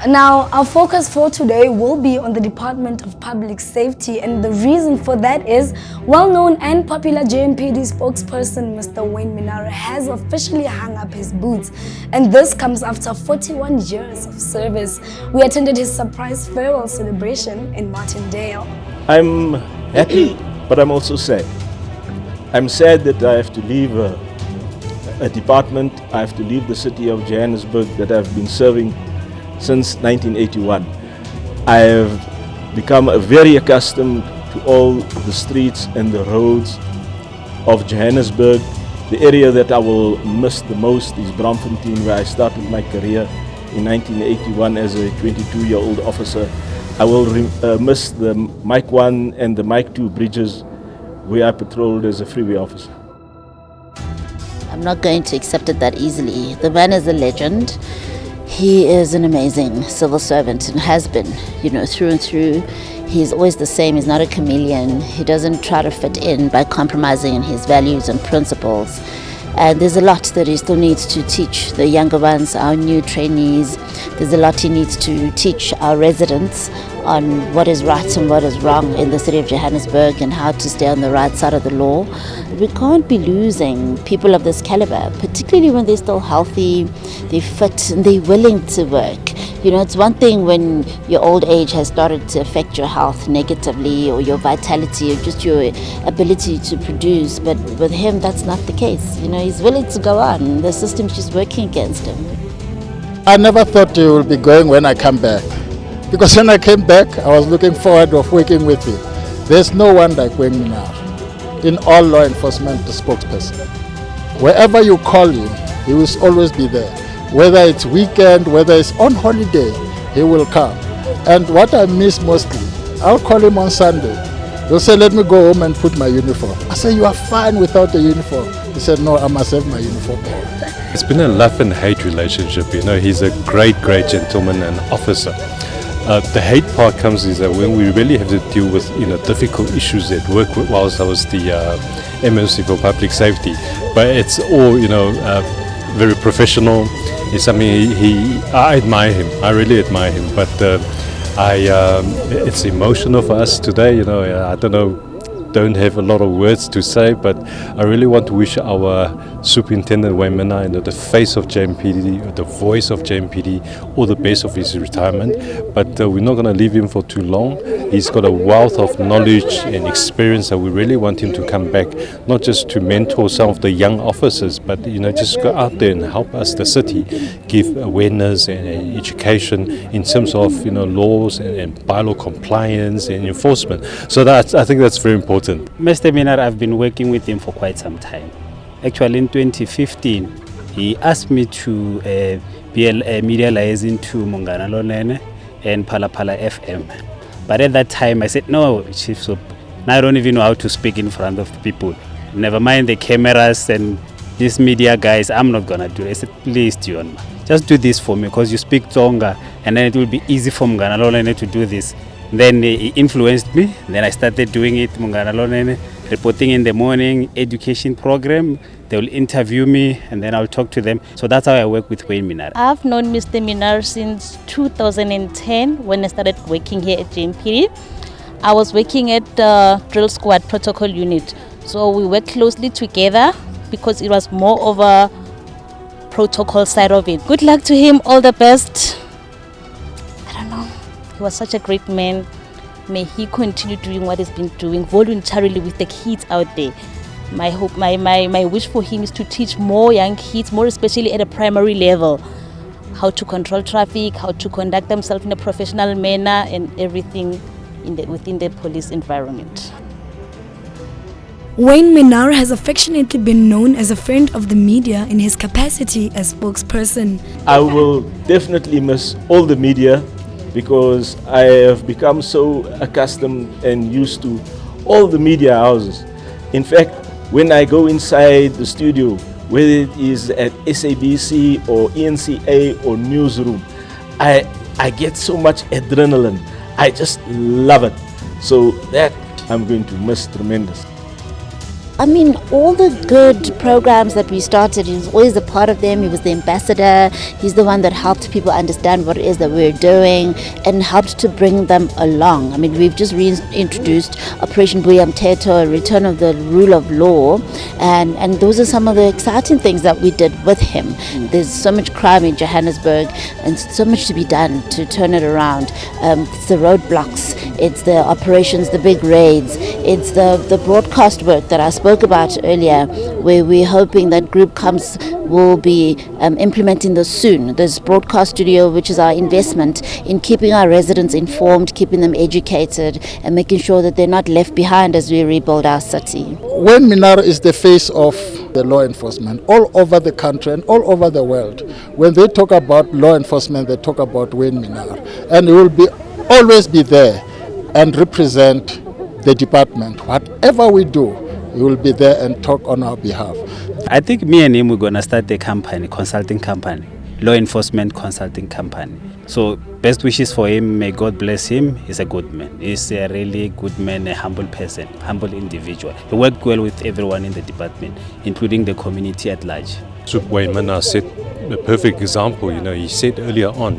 Now, our focus for today will be on the Department of Public Safety, and the reason for that is well-known and popular JMPD spokesperson Mr. Wayne Minnaar has officially hung up his boots, and this comes after 41 years of service. We attended his surprise farewell celebration in Martindale. I'm happy, but I'm also sad. I'm sad that I have to leave a department, I have to leave the city of Johannesburg that I've been serving since 1981. I have become very accustomed to all the streets and the roads of Johannesburg. The area that I will miss the most is Braamfontein, where I started my career in 1981 as a 22-year-old officer. I will miss the Mike 1 and the Mike 2 bridges where I patrolled as a freeway officer. I'm not going to accept it that easily. The man is a legend. He is an amazing civil servant and has been, through and through. He's always the same. He's not a chameleon. He doesn't try to fit in by compromising on his values and principles. And there's a lot that he still needs to teach the younger ones, our new trainees. There's a lot he needs to teach our residents on what is right and what is wrong in the city of Johannesburg and how to stay on the right side of the law. We can't be losing people of this caliber, particularly when they're still healthy, they're fit, and they're willing to work. It's one thing when your old age has started to affect your health negatively, or your vitality, or just your ability to produce, but with him that's not the case. He's willing to go on. The system's just working against him. I never thought he would be going when I come back, because when I came back I was looking forward of working with him. There's no one like Wayne Minnaar in all law enforcement, the spokesperson. Wherever you call him, he will always be there. Whether it's weekend, whether it's on holiday, he will come. And what I miss mostly, I'll call him on Sunday. He'll say, let me go home and put my uniform. I say, you are fine without the uniform. He said, no, I must have my uniform. It's been a love and hate relationship. He's a great gentleman and officer. The hate part comes is that when we really have to deal with difficult issues at work whilst I was the MMC for public safety. But it's all very professional. It's something I admire him. I really admire him. But it's emotional for us today. I don't have a lot of words to say, but I really want to wish our Superintendent Wayne Minnaar, the face of JMPD, the voice of JMPD, all the best of his retirement. But we're not going to leave him for too long. He's got a wealth of knowledge and experience, and we really want him to come back, not just to mentor some of the young officers, but just go out there and help us, the city, give awareness and education in terms of laws and bylaw compliance and enforcement. So I think that's very important. Mr. Minnaar, I've been working with him for quite some time. Actually, in 2015, he asked me to be a media liaison to Mongana Lonene and Phala Phala FM. But at that time, I said, no, Chief Soup, now I don't even know how to speak in front of people. Never mind the cameras and these media guys, I'm not going to do it. I said, please, Dion, just do this for me, because you speak Tonga, and then it will be easy for Mongana Lonene to do this. Then he influenced me. Then I started doing it, Mongana Lonene, reporting in the morning, education program. They will interview me and then I'll talk to them. So that's how I work with Wayne Minnaar. I've known Mr. Minnaar since 2010 when I started working here at JMPD. I was working at the Drill Squad Protocol Unit. So we worked closely together because it was more of a protocol side of it. Good luck to him, all the best. He was such a great man. May he continue doing what he's been doing voluntarily with the kids out there. My hope, my wish for him is to teach more young kids, more especially at a primary level, how to control traffic, how to conduct themselves in a professional manner, and everything within the police environment. Wayne Minnaar has affectionately been known as a friend of the media in his capacity as spokesperson. I will definitely miss all the media, because I have become so accustomed and used to all the media houses. In fact, when I go inside the studio, whether it is at SABC or ENCA or Newsroom, I get so much adrenaline. I just love it. So that I'm going to miss tremendously. I mean, all the good programs that we started, he was always a part of them. He was the ambassador. He's the one that helped people understand what it is that we're doing and helped to bring them along. I mean, we've just reintroduced Operation Buyam Teto, a return of the rule of law, and those are some of the exciting things that we did with him. There's so much crime in Johannesburg and so much to be done to turn it around. It's the roadblocks, it's the operations, the big raids, it's the broadcast work that I spoke about earlier, where we're hoping that Group Comes will be implementing this soon. This broadcast studio, which is our investment in keeping our residents informed, keeping them educated, and making sure that they're not left behind as we rebuild our city. Wayne Minnaar is the face of the law enforcement all over the country and all over the world. When they talk about law enforcement, they talk about Wayne Minnaar, and he will always be there and represent the department. Whatever we do, he will be there and talk on our behalf. I think me and him, we're going to start a company, consulting company, law enforcement consulting company. So best wishes for him. May God bless him. He's a good man. He's a really good man, a humble person, humble individual. He worked well with everyone in the department, including the community at large. Wayne Minnaar set a perfect example. He said earlier on,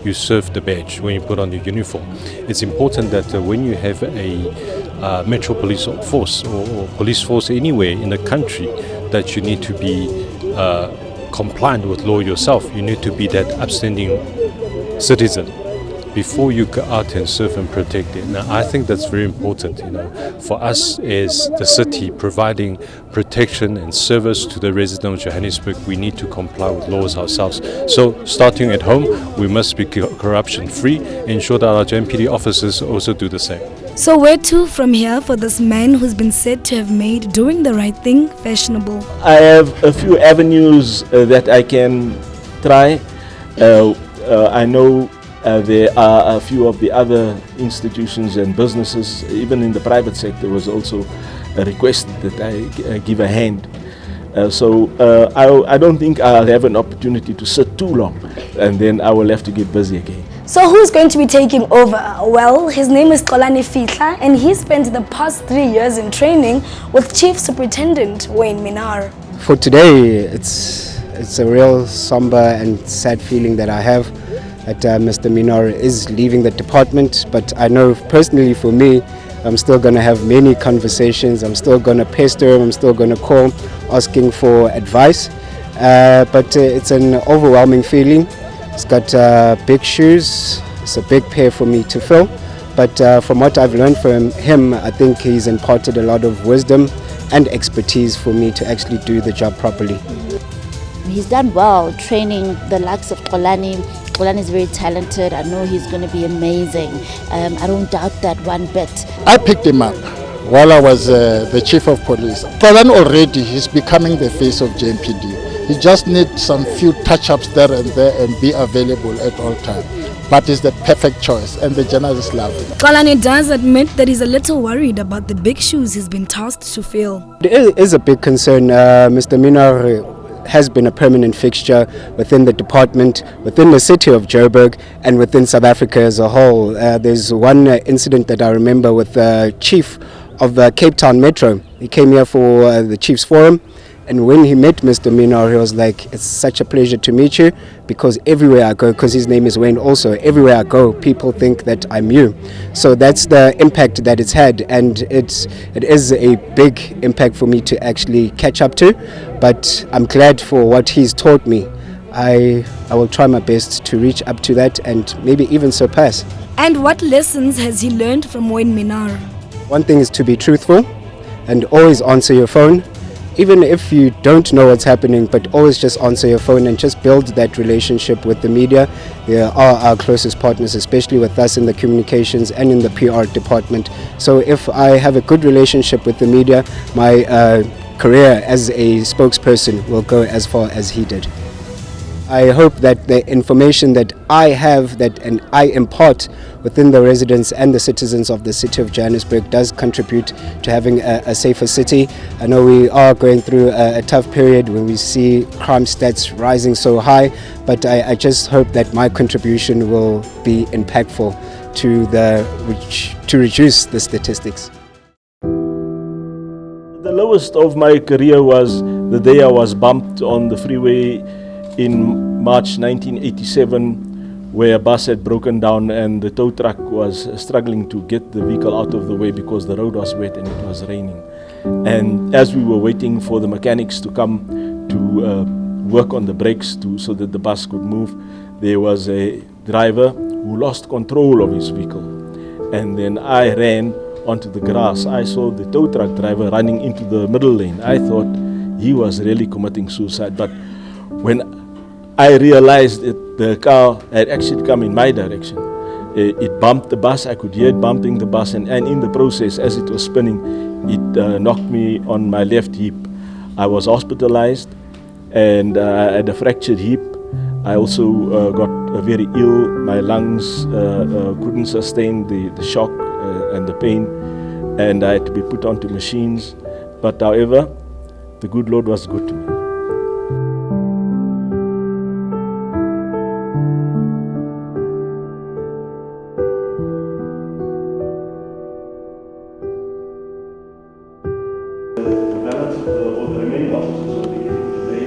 you serve the badge when you put on your uniform. It's important that when you have a metro police force or police force anywhere in the country, that you need to be compliant with law yourself. You need to be that upstanding citizen before you go out and serve and protect it. Now, I think that's very important, for us as the city providing protection and service to the residents of Johannesburg. We need to comply with laws ourselves. So, starting at home, we must be corruption-free, ensure that our JMPD officers also do the same. So where to from here for this man who's been said to have made doing the right thing fashionable? I have a few avenues that I can try. I know there are a few of the other institutions and businesses, even in the private sector, was also a request that I give a hand. So I don't think I'll have an opportunity to sit too long, and then I will have to get busy again. So who's going to be taking over? Well, his name is Xolani Fihla, and he spent the past 3 years in training with Chief Superintendent Wayne Minnaar. For today, it's a real somber and sad feeling that I have that Mr. Minnaar is leaving the department, but I know personally for me, I'm still going to have many conversations. I'm still going to pester him. I'm still going to call asking for advice, but it's an overwhelming feeling. It's got big shoes. It's a big pair for me to fill, but from what I've learned from him, I think he's imparted a lot of wisdom and expertise for me to actually do the job properly. He's done well training the likes of Xolani. Xolani is very talented. I know he's going to be amazing. I don't doubt that one bit. I picked him up while I was the chief of police. Xolani already is becoming the face of JMPD. He just needs some few touch-ups there and be available at all times. But it's the perfect choice, and the journalists love it. Xolani does admit that he's a little worried about the big shoes he's been tasked to fill. It is a big concern. Mr. Minnaar has been a permanent fixture within the department, within the city of Joburg, and within South Africa as a whole. There's one incident that I remember with the chief of the Cape Town Metro. He came here for the Chiefs Forum, and when he met Mr. Minnaar, he was like, it's such a pleasure to meet you, because everywhere I go, because his name is Wayne also, everywhere I go, people think that I'm you. So that's the impact that it's had, and it is a big impact for me to actually catch up to, but I'm glad for what he's taught me. I will try my best to reach up to that and maybe even surpass. And what lessons has he learned from Wayne Minnaar? One thing is to be truthful and always answer your phone. Even if you don't know what's happening, but always just answer your phone and just build that relationship with the media. They are our closest partners, especially with us in the communications and in the PR department. So if I have a good relationship with the media, my career as a spokesperson will go as far as he did. I hope that the information that I have and I impart within the residents and the citizens of the city of Johannesburg does contribute to having a safer city. I know we are going through a tough period when we see crime stats rising so high, but I just hope that my contribution will be impactful to reduce the statistics. The lowest of my career was the day I was bumped on the freeway in March 1987, where a bus had broken down and the tow truck was struggling to get the vehicle out of the way because the road was wet and it was raining. And as we were waiting for the mechanics to come to work on the brakes so that the bus could move, there was a driver who lost control of his vehicle. And then I ran onto the grass. I saw the tow truck driver running into the middle lane. I thought he was really committing suicide. But when I realized that the car had actually come in my direction, it bumped the bus. I could hear it bumping the bus, and in the process, as it was spinning, it knocked me on my left hip. I was hospitalized and I had a fractured hip. I also got very ill. My lungs couldn't sustain the shock and the pain, and I had to be put onto machines. But however, the good Lord was good to me. The balance of the remaining officers will be given today.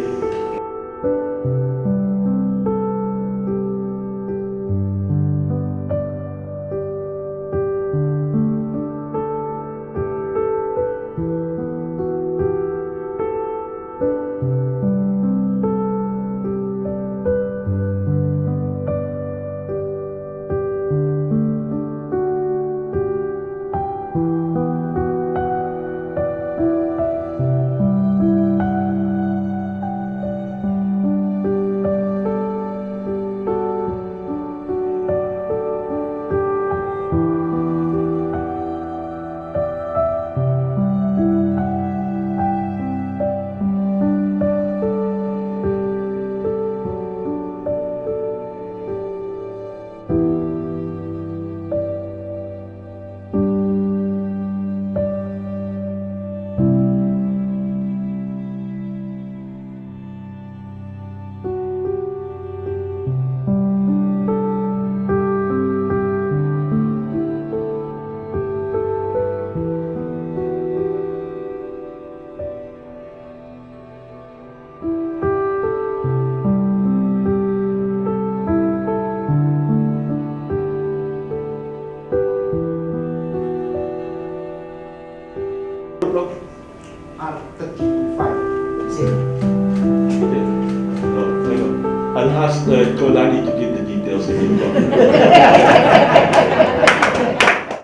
I'll ask Kolani to give the details if you want.